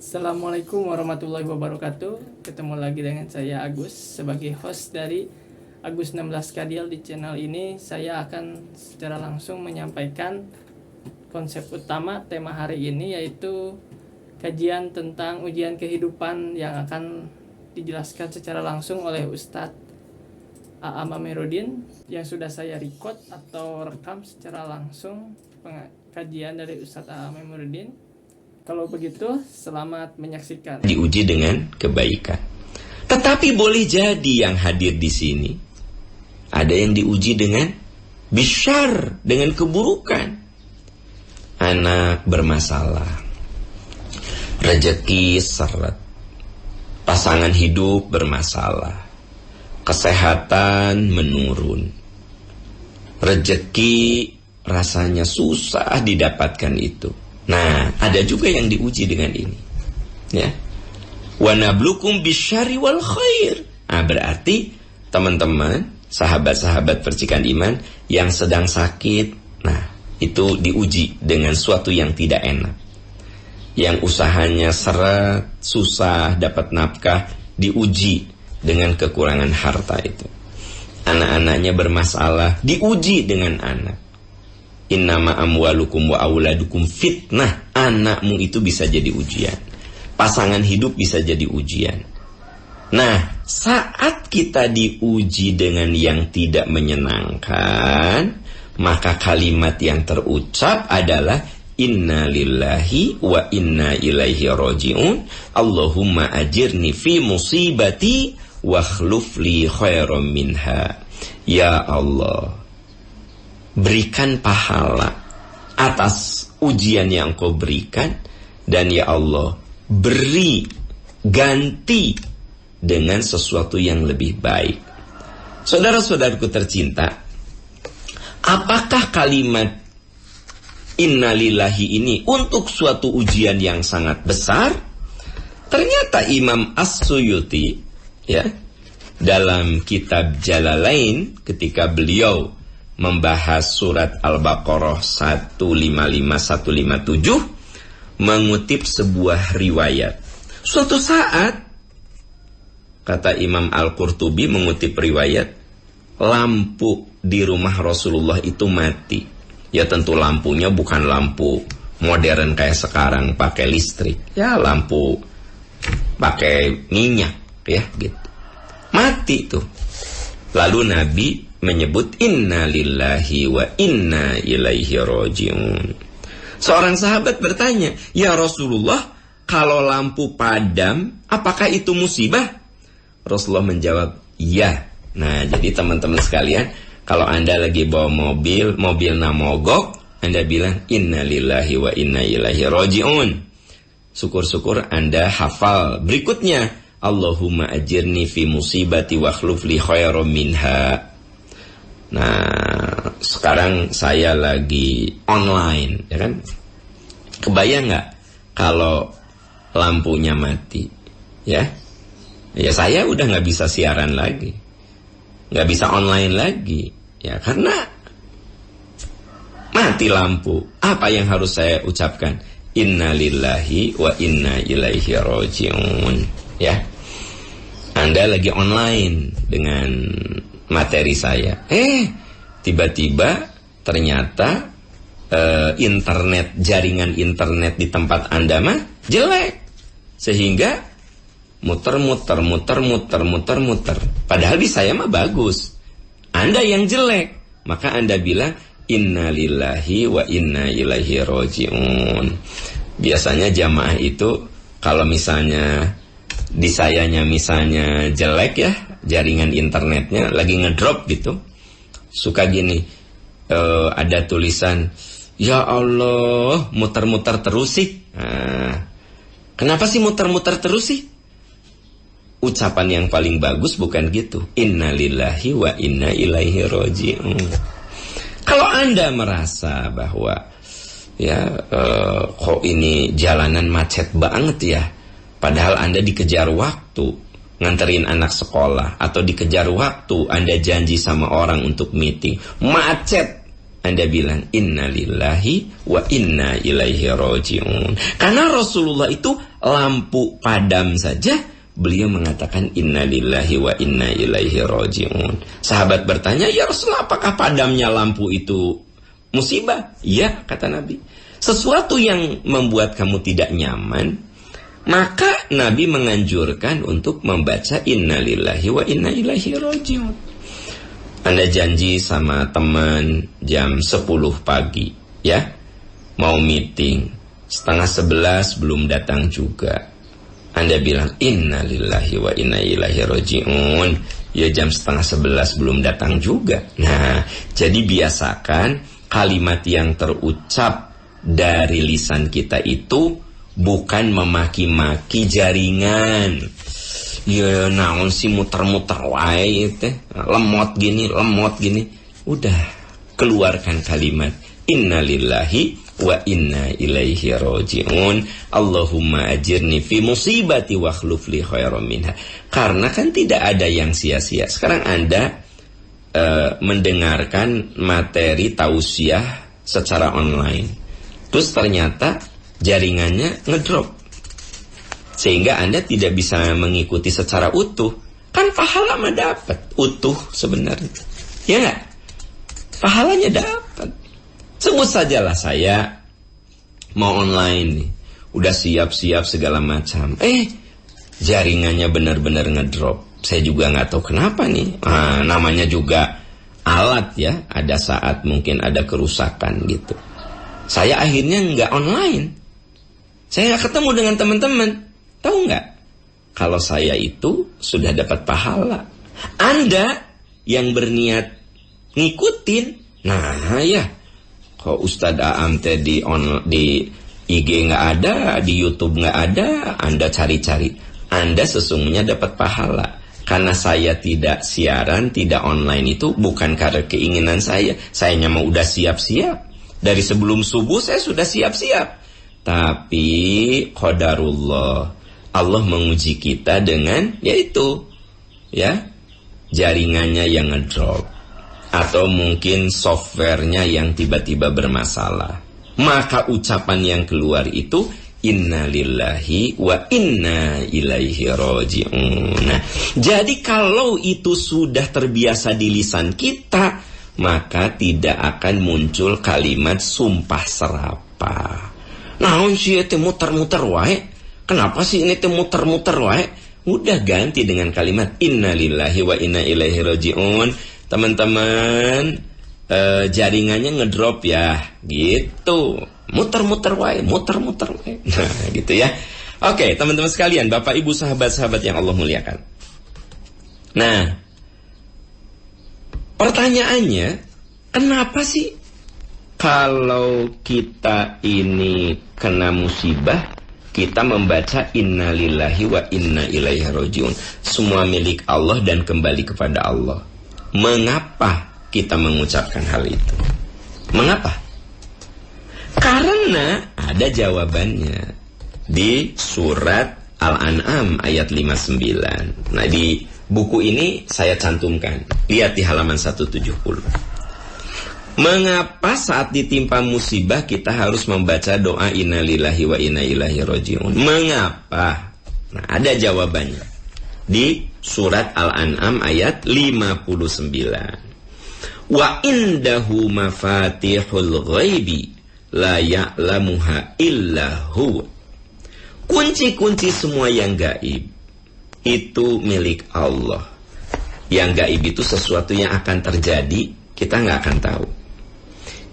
Assalamualaikum warahmatullahi wabarakatuh. Ketemu lagi dengan saya Agus sebagai host dari Agus 16 Kadial. Di channel ini saya akan secara langsung menyampaikan konsep utama tema hari ini, yaitu kajian tentang ujian kehidupan yang akan dijelaskan secara langsung oleh Ustadz A.A. Mamerudin yang sudah saya record atau rekam secara langsung kajian dari Ustadz A.A. Mamerudin. Kalau begitu, selamat menyaksikan. Diuji dengan kebaikan. Tetapi boleh jadi yang hadir di sini ada yang diuji dengan bisyar, dengan keburukan. Anak bermasalah, rezeki seret, pasangan hidup bermasalah, kesehatan menurun, rezeki rasanya susah didapatkan itu. Nah, ada juga yang diuji dengan ini. Ya. Wa nablukum bisyarri wal khair. Nah, berarti teman-teman, sahabat-sahabat percikan iman yang sedang sakit, nah, itu diuji dengan suatu yang tidak enak. Yang usahanya seret, susah dapat nafkah, diuji dengan kekurangan harta itu. Anak-anaknya bermasalah, diuji dengan anak. Innama amwalukum wa auladukum fitnah. Anakmu itu bisa jadi ujian. Pasangan hidup bisa jadi ujian. Nah, saat kita diuji dengan yang tidak menyenangkan, maka kalimat yang terucap adalah inna lillahi wa inna ilaihi raji'un. Allahumma ajirni fi musibati wa akhluf li khairan minha. Ya Allah, berikan pahala atas ujian yang Kau berikan, dan ya Allah, beri ganti dengan sesuatu yang lebih baik. Saudara-saudaraku tercinta, apakah kalimat innalillahi ini untuk suatu ujian yang sangat besar? Ternyata Imam As-Suyuti, ya, dalam kitab Jalalain, ketika beliau membahas surat Al-Baqarah 155-157, mengutip sebuah riwayat. Suatu saat, kata Imam Al-Qurtubi mengutip riwayat, lampu di rumah Rasulullah itu mati. Ya tentu lampunya bukan lampu modern kayak sekarang pakai listrik. Ya lampu pakai minyak, ya gitu. Mati tuh. Lalu Nabi menyebut inna lillahi wa inna ilaihi raji'un. Seorang sahabat bertanya, ya Rasulullah, kalau lampu padam, apakah itu musibah? Rasulullah menjawab, ya. Nah, jadi teman-teman sekalian, kalau Anda lagi bawa mobilnya mogok, Anda bilang inna lillahi wa inna ilaihi raji'un. Syukur-syukur Anda hafal berikutnya, Allahumma ajirni fi musibati wa akhluf li khairan minha. Nah, sekarang saya lagi online, ya kan? Kebayang nggak kalau lampunya mati, ya? Ya saya udah nggak bisa siaran lagi, nggak bisa online lagi, ya karena mati lampu. Apa yang harus saya ucapkan? Inna lillahi wa inna ilaihi raji'un. Ya, Anda lagi online dengan materi saya. Tiba-tiba ternyata jaringan internet di tempat Anda mah jelek, sehingga muter-muter. Padahal di saya mah bagus. Anda yang jelek, maka Anda bilang inna lillahi wa inna ilaihi raji'un. Biasanya jamaah itu kalau misalnya di sayanya misalnya jelek, ya jaringan internetnya lagi ngedrop gitu, suka gini, ada tulisan ya Allah muter-muter terus sih. Nah, kenapa sih muter-muter terus sih? Ucapan yang paling bagus bukan gitu, inna lillahi wa inna ilaihi raji'un. Kalau Anda merasa bahwa ya kok ini jalanan macet banget ya, padahal Anda dikejar waktu nganterin anak sekolah, atau dikejar waktu Anda janji sama orang untuk meeting, macet, Anda bilang inna lillahi wa inna ilaihi raji'un. Karena Rasulullah itu lampu padam saja beliau mengatakan inna lillahi wa inna ilaihi raji'un. Sahabat bertanya, ya Rasulullah, apakah padamnya lampu itu musibah? Ya, kata Nabi. Sesuatu yang membuat kamu tidak nyaman, maka Nabi menganjurkan untuk membaca inna lillahi wa inna ilaihi raji'un. Anda janji sama teman jam 10 pagi, ya, mau meeting, 10:30 belum datang juga. Anda bilang inna lillahi wa inna ilaihi raji'un. Ya jam 10:30 belum datang juga. Nah, jadi biasakan kalimat yang terucap dari lisan kita itu bukan memaki-maki jaringan. Ya naon sih muter-muter wae teh, lemot gini. Udah, keluarkan kalimat inna lillahi wa inna ilaihi raji'un. Allahumma ajirni fi musibati wa akhluf li khairan minha. Karena kan tidak ada yang sia-sia. Sekarang Anda mendengarkan materi tausiah secara online. Terus ternyata jaringannya ngedrop, sehingga Anda tidak bisa mengikuti secara utuh. Kan pahala mah dapat utuh sebenarnya, ya nggak? Pahalanya dapat. Sebut sajalah saya mau online nih, udah siap-siap segala macam, jaringannya benar-benar ngedrop. Saya juga nggak tahu kenapa nih. Namanya juga alat ya, ada saat mungkin ada kerusakan gitu. Saya akhirnya nggak online. Saya nggak ketemu dengan teman-teman. Tahu nggak? Kalau saya itu sudah dapat pahala. Anda yang berniat ngikutin, nah ya, kok Ustadz Aam teh di IG nggak ada, di YouTube nggak ada, Anda cari-cari, Anda sesungguhnya dapat pahala. Karena saya tidak siaran, tidak online itu bukan karena keinginan saya. Sayanya mau udah siap-siap. Dari sebelum subuh saya sudah siap-siap. Tapi qadarullah, Allah menguji kita dengan yaitu ya, jaringannya yang ngedrop, atau mungkin softwarenya yang tiba-tiba bermasalah. Maka ucapan yang keluar itu inna lillahi wa inna ilaihi raji'un. Nah, jadi kalau itu sudah terbiasa di lisan kita, maka tidak akan muncul kalimat sumpah serapah. Naon sih teh muter-muter wae? Kenapa sih ini teh muter-muter wae? Udah ganti dengan kalimat inna lillahi wa inna ilaihi raji'un. Teman-teman, jaringannya ngedrop ya, gitu. Muter-muter wae, muter-muter wae. Nah, gitu ya. Oke, teman-teman sekalian, Bapak Ibu sahabat-sahabat yang Allah muliakan. Nah, pertanyaannya, kenapa sih kalau kita ini kena musibah, kita membaca inna lillahi wa inna ilaihi raji'un. Semua milik Allah dan kembali kepada Allah. Mengapa kita mengucapkan hal itu? Mengapa? Karena ada jawabannya di surat Al-An'am ayat 59. Nah, di buku ini saya cantumkan. Lihat di halaman 170. Mengapa saat ditimpa musibah kita harus membaca doa inna lillahi wa inna ilaihi raji'un? Mengapa? Nah, ada jawabannya di surat Al-An'am ayat 59. Wa indahu mafatihul ghaibi la ya'lamuha illa huwa. Kunci-kunci semua yang gaib itu milik Allah. Yang gaib itu sesuatu yang akan terjadi, kita nggak akan tahu.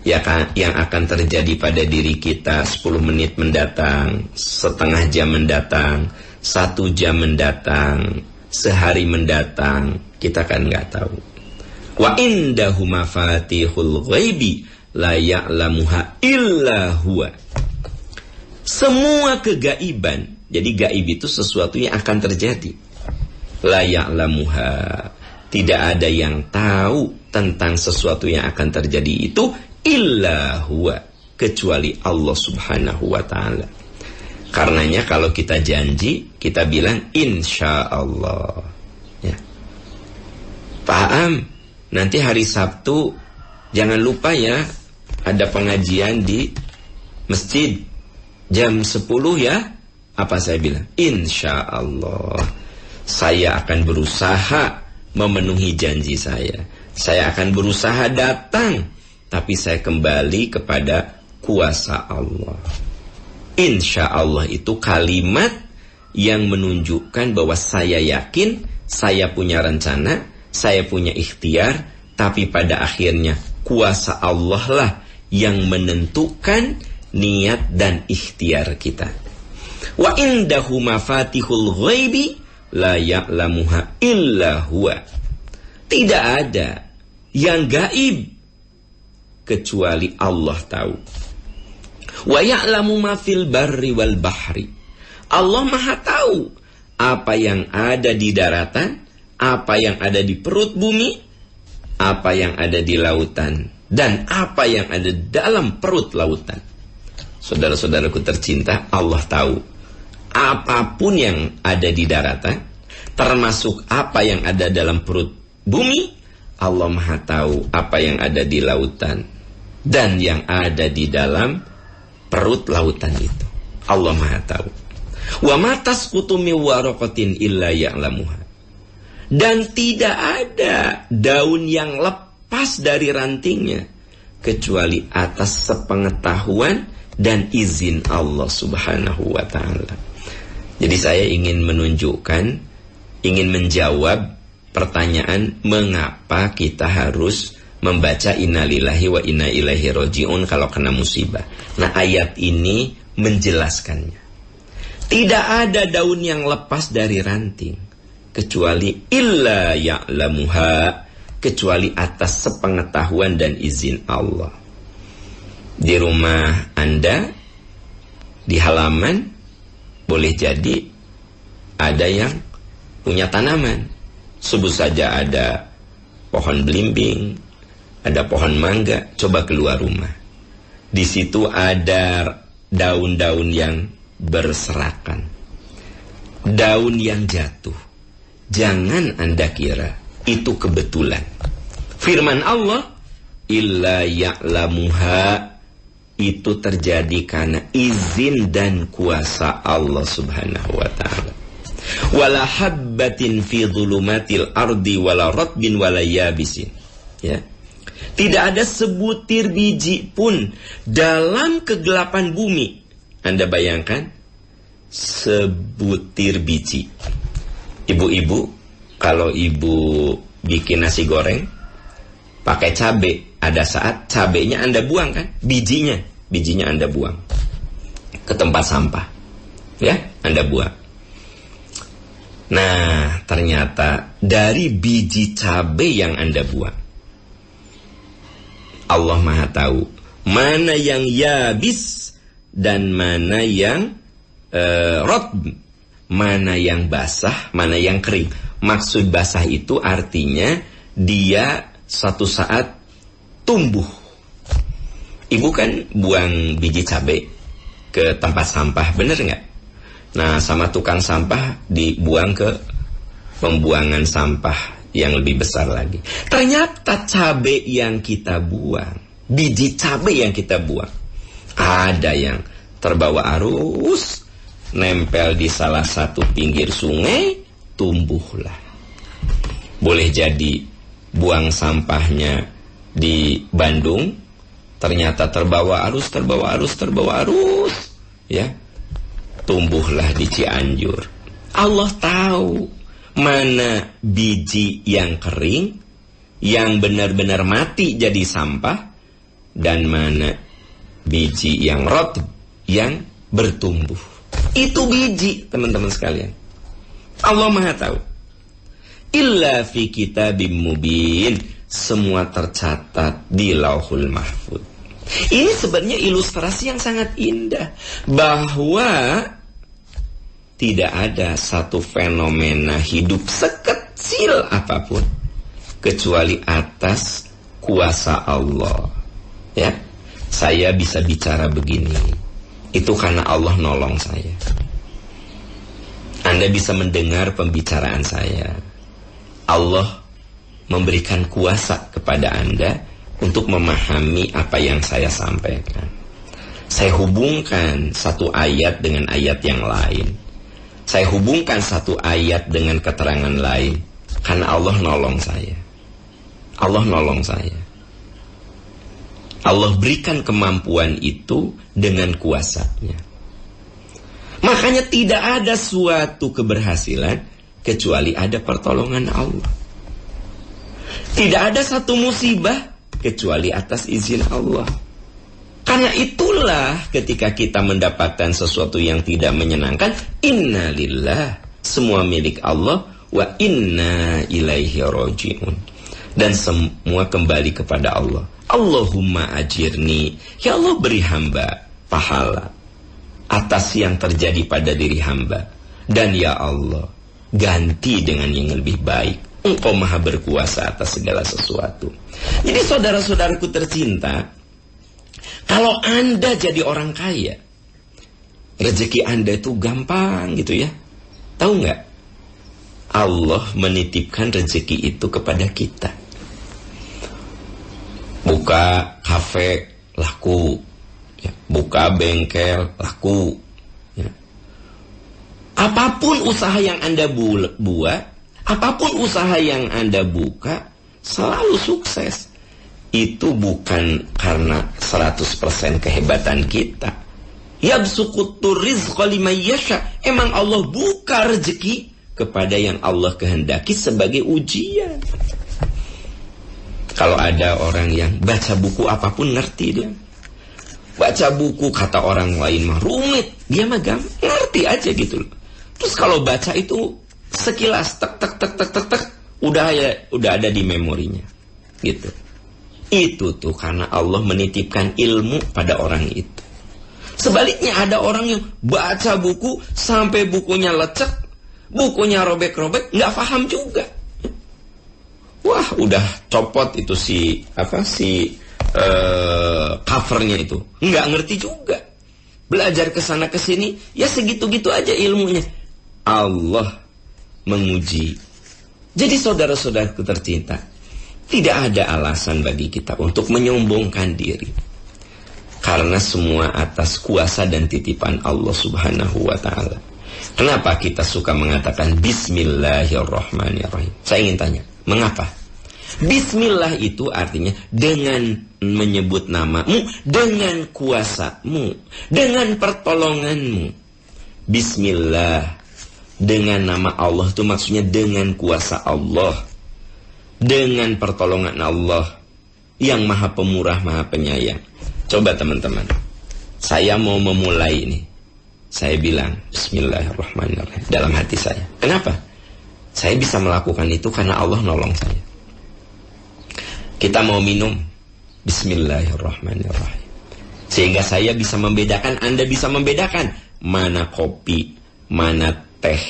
Ya kan, yang akan terjadi pada diri kita 10 menit mendatang, setengah jam mendatang, 1 jam mendatang, sehari mendatang, kita kan nggak tahu. Wa indahu mafatihul ghaibi la ya'lamuha illa huwa. Semua kegaiban, jadi gaib itu sesuatu yang akan terjadi. La ya'lamuha, tidak ada yang tahu tentang sesuatu yang akan terjadi itu illa huwa, kecuali Allah subhanahu wa ta'ala. Karenanya kalau kita janji, kita bilang insya Allah ya. Paham? Nanti hari Sabtu Jangan lupa ya, ada pengajian di masjid jam 10 ya. Apa saya bilang? Insya Allah saya akan berusaha memenuhi janji saya. Saya akan berusaha datang, tapi saya kembali kepada kuasa Allah. Insya Allah itu kalimat yang menunjukkan bahwa saya yakin, saya punya rencana, saya punya ikhtiar, tapi pada akhirnya kuasa Allah lah yang menentukan niat dan ikhtiar kita. Wa indahu mafatihul ghaibi la ya'lamuha illa huwa. Tidak ada yang gaib kecuali Allah tahu. Wa ya'lamu ma fil barri wal bahri. Allah Maha tahu apa yang ada di daratan, apa yang ada di perut bumi, apa yang ada di lautan, dan apa yang ada dalam perut lautan. Saudara-saudaraku tercinta, Allah tahu apapun yang ada di daratan, termasuk apa yang ada dalam perut bumi. Allah Maha tahu apa yang ada di lautan dan yang ada di dalam perut lautan itu. Allah Maha tahu. Wa ma tasqutu min waraqatin illa ya'lamuha. Dan tidak ada daun yang lepas dari rantingnya kecuali atas sepengetahuan dan izin Allah Subhanahu wa ta'ala. Jadi saya ingin menunjukkan, ingin menjawab pertanyaan mengapa kita harus membaca innalillahi wa inna ilaihi raji'un kalau kena musibah. Nah, ayat ini menjelaskannya. Tidak ada daun yang lepas dari ranting kecuali illa ya'lamuha, kecuali atas sepengetahuan dan izin Allah. Di rumah Anda, di halaman, boleh jadi ada yang punya tanaman. Sebut saja ada pohon belimbing, ada pohon mangga. Coba keluar rumah, di situ ada daun-daun yang berserakan, daun yang jatuh. Jangan Anda kira itu kebetulan. Firman Allah, illa ya'lamuha, itu terjadi karena izin dan kuasa Allah Subhanahu wa ta'ala. Wala habbatin fi dhulumatil ardi wala ratbin wala yabisin. Ya. Tidak ada sebutir biji pun dalam kegelapan bumi. Anda bayangkan sebutir biji. Ibu-ibu, kalau ibu bikin nasi goreng pakai cabai, ada saat cabainya Anda buang kan? Bijinya Anda buang ke tempat sampah. Ya, Anda buang. Nah, ternyata dari biji cabai yang Anda buang, Allah Maha tahu mana yang yabis dan mana yang rotb, mana yang basah, mana yang kering. Maksud basah itu artinya dia suatu saat tumbuh. Ibu kan buang biji cabai ke tempat sampah, bener nggak? Nah, sama tukang sampah dibuang ke pembuangan sampah yang lebih besar lagi. Ternyata cabai yang kita buang, biji cabai yang kita buang, ada yang terbawa arus, nempel di salah satu pinggir sungai, tumbuhlah. Boleh jadi buang sampahnya di Bandung, ternyata terbawa arus, ya, tumbuhlah di Cianjur. Allah tahu mana biji yang kering, yang benar-benar mati jadi sampah, dan mana biji yang rotb, yang bertumbuh. Itu biji, teman-teman sekalian. Allah Maha tahu. Illa fi kitabim mubin, semua tercatat di Lauhul Mahfuz. Ini sebenarnya ilustrasi yang sangat indah bahwa tidak ada satu fenomena hidup sekecil apapun kecuali atas kuasa Allah. Ya, saya bisa bicara begini, itu karena Allah nolong saya. Anda bisa mendengar pembicaraan saya. Allah memberikan kuasa kepada Anda untuk memahami apa yang saya sampaikan. Saya hubungkan satu ayat dengan ayat yang lain. Saya hubungkan satu ayat dengan keterangan lain. Karena Allah nolong saya. Allah nolong saya. Allah berikan kemampuan itu dengan kuasanya. Makanya tidak ada suatu keberhasilan kecuali ada pertolongan Allah. Tidak ada satu musibah kecuali atas izin Allah. Karena itulah ketika kita mendapatkan sesuatu yang tidak menyenangkan, innalillah, semua milik Allah, wa inna ilaihi raji'un. Dan semua kembali kepada Allah. Allahumma ajirni, ya Allah beri hamba pahala atas yang terjadi pada diri hamba. Dan ya Allah, ganti dengan yang lebih baik. Engkau maha berkuasa atas segala sesuatu. Jadi saudara-saudaraku tercinta, kalau Anda jadi orang kaya, rezeki Anda itu gampang gitu ya. Tahu nggak? Allah menitipkan rezeki itu kepada kita. Buka kafe laku, ya. Buka bengkel laku, ya. Apapun usaha yang Anda buat, apapun usaha yang Anda buka, selalu sukses. Itu bukan karena 100% kehebatan kita. Yabsuqutur rizqa liman yasha. Emang Allah buka rezeki kepada yang Allah kehendaki sebagai ujian. Kalau ada orang yang baca buku apapun ngerti dia. Baca buku kata orang lain mah rumit, dia mah gampang, ngerti aja gitu loh. Terus kalau baca itu sekilas tek udah ada di memorinya. Gitu. Itu tuh karena Allah menitipkan ilmu pada orang itu. Sebaliknya ada orang yang baca buku sampai bukunya lecek, bukunya robek-robek, nggak paham juga. Wah, udah copot itu covernya itu, nggak ngerti juga. Belajar kesana kesini, ya segitu-gitu aja ilmunya. Allah menguji. Jadi saudara-saudaraku tercinta, tidak ada alasan bagi kita untuk menyombongkan diri. Karena semua atas kuasa dan titipan Allah Subhanahu wa ta'ala. Kenapa kita suka mengatakan Bismillahirrahmanirrahim? Saya ingin tanya, mengapa? Bismillah itu artinya dengan menyebut namamu, dengan kuasamu, dengan pertolonganmu. Bismillah, dengan nama Allah itu maksudnya dengan kuasa Allah, dengan pertolongan Allah yang maha pemurah, maha penyayang. Coba teman-teman, saya mau memulai ini. Saya bilang Bismillahirrahmanirrahim dalam hati saya. Kenapa? Saya bisa melakukan itu karena Allah nolong saya. Kita mau minum, Bismillahirrahmanirrahim. Sehingga saya bisa membedakan, Anda bisa membedakan mana kopi, mana teh,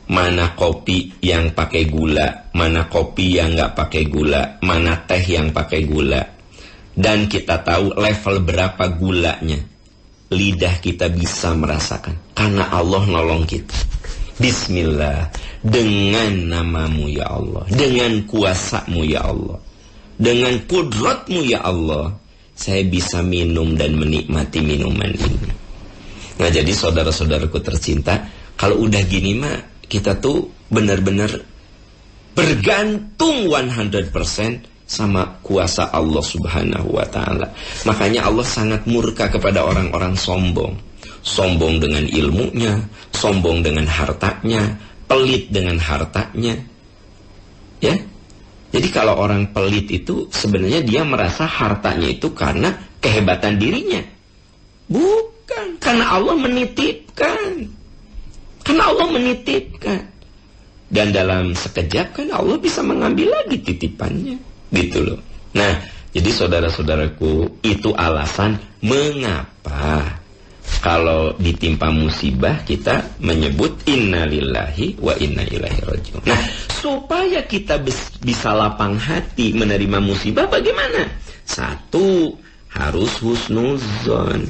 mana kopi yang pakai gula, mana kopi yang nggak pakai gula, mana teh yang pakai gula. Dan kita tahu level berapa gulanya. Lidah kita bisa merasakan karena Allah nolong kita. Bismillah, dengan namamu ya Allah, dengan kuasamu ya Allah, dengan kudratmu ya Allah, saya bisa minum dan menikmati minuman ini. Nah, jadi saudara-saudaraku tercinta, kalau udah gini mah kita tuh benar-benar bergantung 100% sama kuasa Allah Subhanahu wa ta'ala. Makanya Allah sangat murka kepada orang-orang sombong. Sombong dengan ilmunya, sombong dengan hartanya, pelit dengan hartanya. Ya. Jadi kalau orang pelit itu sebenarnya dia merasa hartanya itu karena kehebatan dirinya. Bukan, karena Allah menitipkan. Karena Allah menitipkan. Dan dalam sekejap kan Allah bisa mengambil lagi titipannya. Gitu loh. Nah, jadi saudara-saudaraku, itu alasan mengapa kalau ditimpa musibah kita menyebut innalillahi wa inna ilaihi raji'un. Nah, supaya kita bisa lapang hati menerima musibah bagaimana? Satu, harus husnuzon,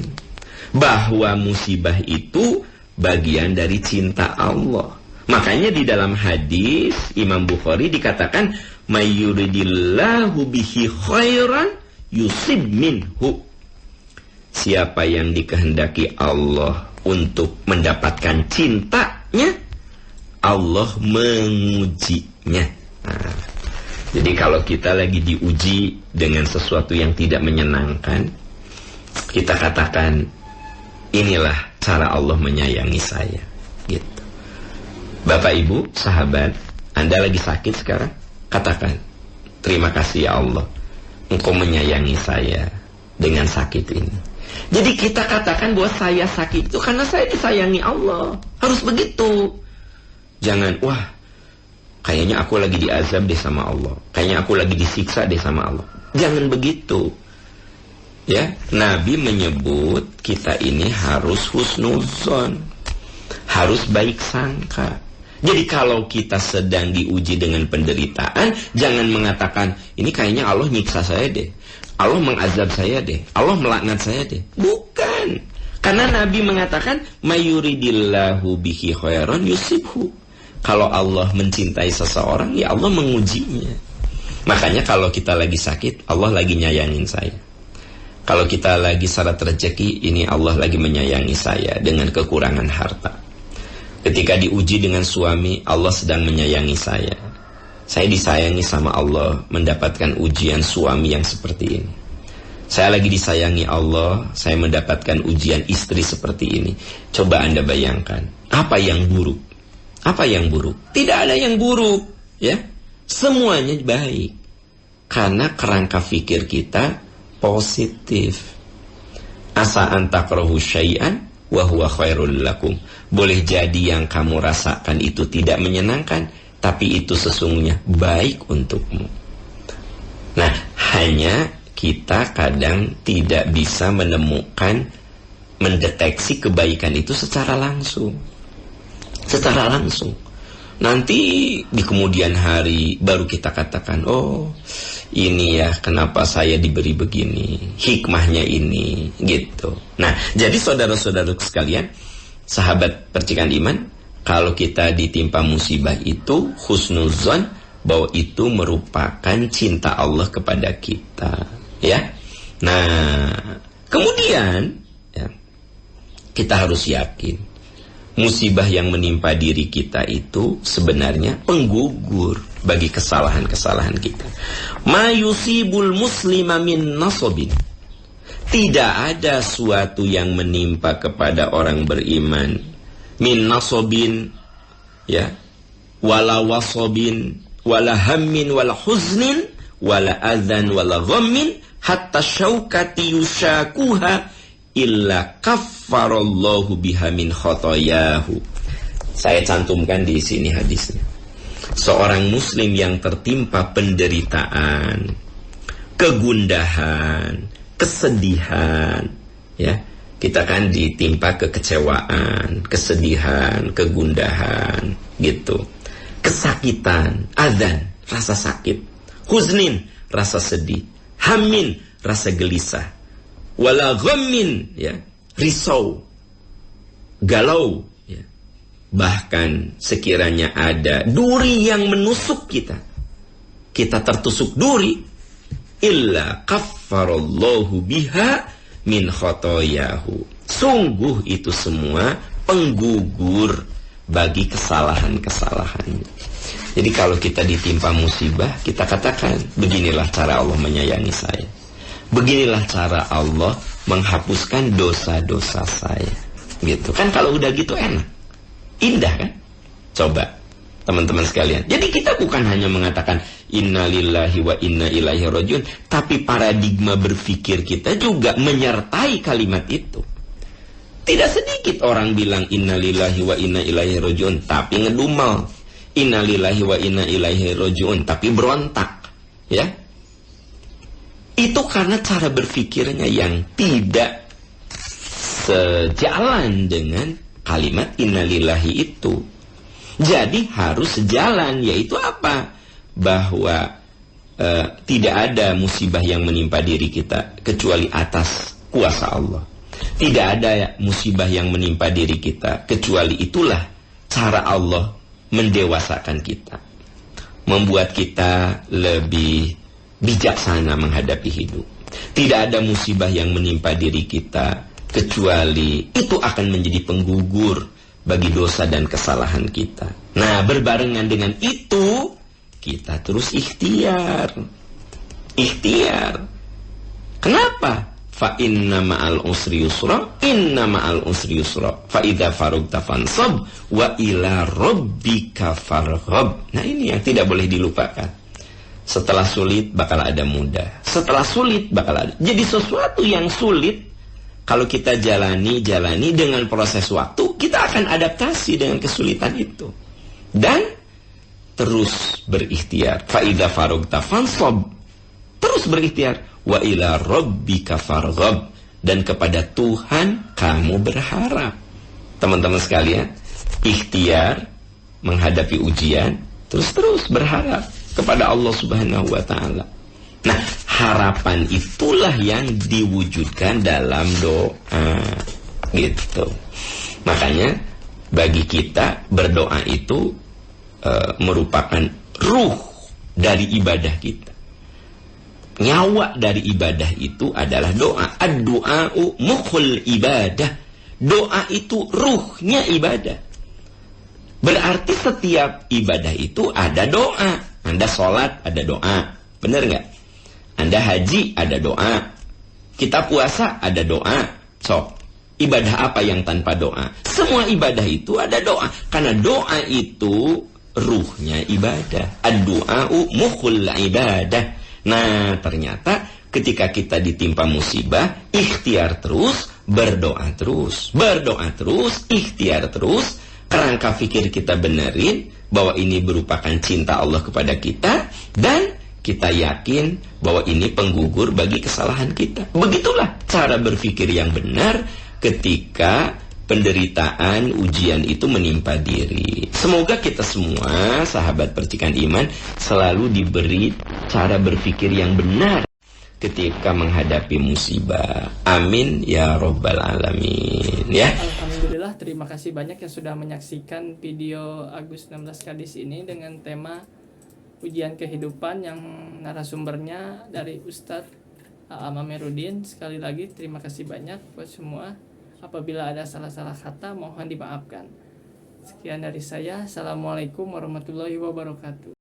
bahwa musibah itu bagian dari cinta Allah. Makanya di dalam hadis Imam Bukhari dikatakan Mayyuridillahu bihi khairan yusib minhu. Siapa yang dikehendaki Allah untuk mendapatkan cintanya, Allah mengujinya. Nah, jadi kalau kita lagi diuji dengan sesuatu yang tidak menyenangkan, kita katakan, inilah cara Allah menyayangi saya. Gitu. Bapak, Ibu, sahabat, Anda lagi sakit sekarang? Katakan, terima kasih ya Allah, Engkau menyayangi saya dengan sakit ini. Jadi kita katakan bahwa saya sakit itu karena saya disayangi Allah. Harus begitu. Jangan, wah, kayaknya aku lagi diazab deh sama Allah. Kayaknya aku lagi disiksa deh sama Allah. Jangan begitu. Ya, Nabi menyebut kita ini harus husnuzon, harus baik sangka. Jadi kalau kita sedang diuji dengan penderitaan, jangan mengatakan, ini kayaknya Allah nyiksa saya deh, Allah mengazab saya deh, Allah melaknat saya deh. Bukan. Karena Nabi mengatakan, mayuridillahu bihi khairan yusibhu. Kalau Allah mencintai seseorang, ya Allah mengujinya. Makanya kalau kita lagi sakit, Allah lagi nyayangin saya. Kalau kita lagi syarat rezeki, ini Allah lagi menyayangi saya dengan kekurangan harta. Ketika diuji dengan suami, Allah sedang menyayangi saya. Saya disayangi sama Allah, mendapatkan ujian suami yang seperti ini. Saya lagi disayangi Allah, saya mendapatkan ujian istri seperti ini. Coba Anda bayangkan, apa yang buruk? Apa yang buruk? Tidak ada yang buruk, ya. Semuanya baik. Karena kerangka fikir kita positif. Asa antakrahu syai'an wa huwa khairul lakum. Boleh jadi yang kamu rasakan itu tidak menyenangkan, tapi itu sesungguhnya baik untukmu. Nah, hanya kita kadang tidak bisa menemukan, mendeteksi kebaikan itu secara langsung. Secara langsung. Nanti di kemudian hari baru kita katakan, oh ini ya kenapa saya diberi begini, hikmahnya ini, gitu. Nah, jadi saudara-saudara sekalian, sahabat percikan iman, kalau kita ditimpa musibah itu husnuzon, bahwa itu merupakan cinta Allah kepada kita, ya. Nah, kemudian ya, kita harus yakin musibah yang menimpa diri kita itu sebenarnya penggugur bagi kesalahan-kesalahan kita. Ma yusibul muslima min nasobin. Tidak ada suatu yang menimpa kepada orang beriman min nasobin, ya, wala wasobin, wala hammin, wala huznin, wala adhan, wala ghammin, hatta syaukati yushakuha illa kaffarallahu biha min khotoyahu. Saya cantumkan di sini hadisnya. Seorang muslim yang tertimpa penderitaan, kegundahan, kesedihan, ya, kita kan ditimpa kekecewaan, kesedihan, kegundahan, gitu, kesakitan, adzan, rasa sakit, huznin, rasa sedih, hamin, rasa gelisah, wala ghammin, ya, risau, galau, ya. Bahkan sekiranya ada duri yang menusuk kita, kita tertusuk duri, illa kaffarallahu biha min khotoyahu. Sungguh itu semua penggugur bagi kesalahan-kesalahan. Jadi kalau kita ditimpa musibah, kita katakan, beginilah cara Allah menyayangi saya, beginilah cara Allah menghapuskan dosa-dosa saya, gitu kan. Kalau udah gitu enak, indah kan. Coba teman-teman sekalian, jadi kita bukan hanya mengatakan innalillahi wa inna ilaihi rajiun, tapi paradigma berpikir kita juga menyertai kalimat itu. Tidak sedikit orang bilang innalillahi wa inna ilaihi rajiun tapi ngedumel, innalillahi wa inna ilaihi rajiun tapi berontak, ya. Itu karena cara berpikirnya yang tidak sejalan dengan kalimat innalillahi itu. Jadi harus sejalan, yaitu apa? Bahwa tidak ada musibah yang menimpa diri kita kecuali atas kuasa Allah. Tidak ada musibah yang menimpa diri kita kecuali itulah cara Allah mendewasakan kita. membuat kita lebih bijaksana menghadapi hidup. Tidak ada musibah yang menimpa diri kita kecuali itu akan menjadi penggugur bagi dosa dan kesalahan kita. Nah, berbarengan dengan itu, kita terus ikhtiar. Kenapa? Fa inna ma'al usri yusra, inna ma'al usri yusra. Fa idza faragta fansab wa ila rabbika farghab. Nah, ini yang tidak boleh dilupakan. Setelah sulit bakal ada mudah. Setelah sulit bakal ada. Jadi sesuatu yang sulit kalau kita jalani dengan proses waktu, kita akan adaptasi dengan kesulitan itu. Dan terus berikhtiar. Fa idza faragta fansab. Terus berikhtiar. Wa ila rabbika farghab, dan kepada Tuhan kamu berharap. Teman-teman sekalian, ikhtiar menghadapi ujian, terus berharap kepada Allah Subhanahu wa taala. Nah, harapan itulah yang diwujudkan dalam doa. Gitu. Makanya bagi kita berdoa itu merupakan ruh dari ibadah kita. Nyawa dari ibadah itu adalah doa. Ad-du'a'u mukhul ibadah. Doa itu ruhnya ibadah. Berarti setiap ibadah itu ada doa. Anda sholat ada doa. Benar nggak? Anda haji ada doa. Kita puasa ada doa. So, ibadah apa yang tanpa doa? Semua ibadah itu ada doa. Karena doa itu ruhnya ibadah. Ad-du'a'u mukhul ibadah. Nah, ternyata ketika kita ditimpa musibah, ikhtiar terus, berdoa terus, ikhtiar terus, kerangka pikir kita benerin bahwa ini merupakan cinta Allah kepada kita, dan kita yakin bahwa ini penggugur bagi kesalahan kita. Begitulah cara berpikir yang benar ketika penderitaan, ujian itu menimpa diri. Semoga kita semua, sahabat percikan iman, selalu diberi cara berpikir yang benar ketika menghadapi musibah. Amin ya robbal alamin. Ya. Alhamdulillah, terima kasih banyak yang sudah menyaksikan video Agus 16 Kadis ini dengan tema ujian kehidupan yang narasumbernya dari Ustadz Aam Amiruddin. Sekali lagi terima kasih banyak buat semua. Apabila ada salah-salah kata, mohon dimaafkan. Sekian dari saya. Assalamualaikum warahmatullahi wabarakatuh.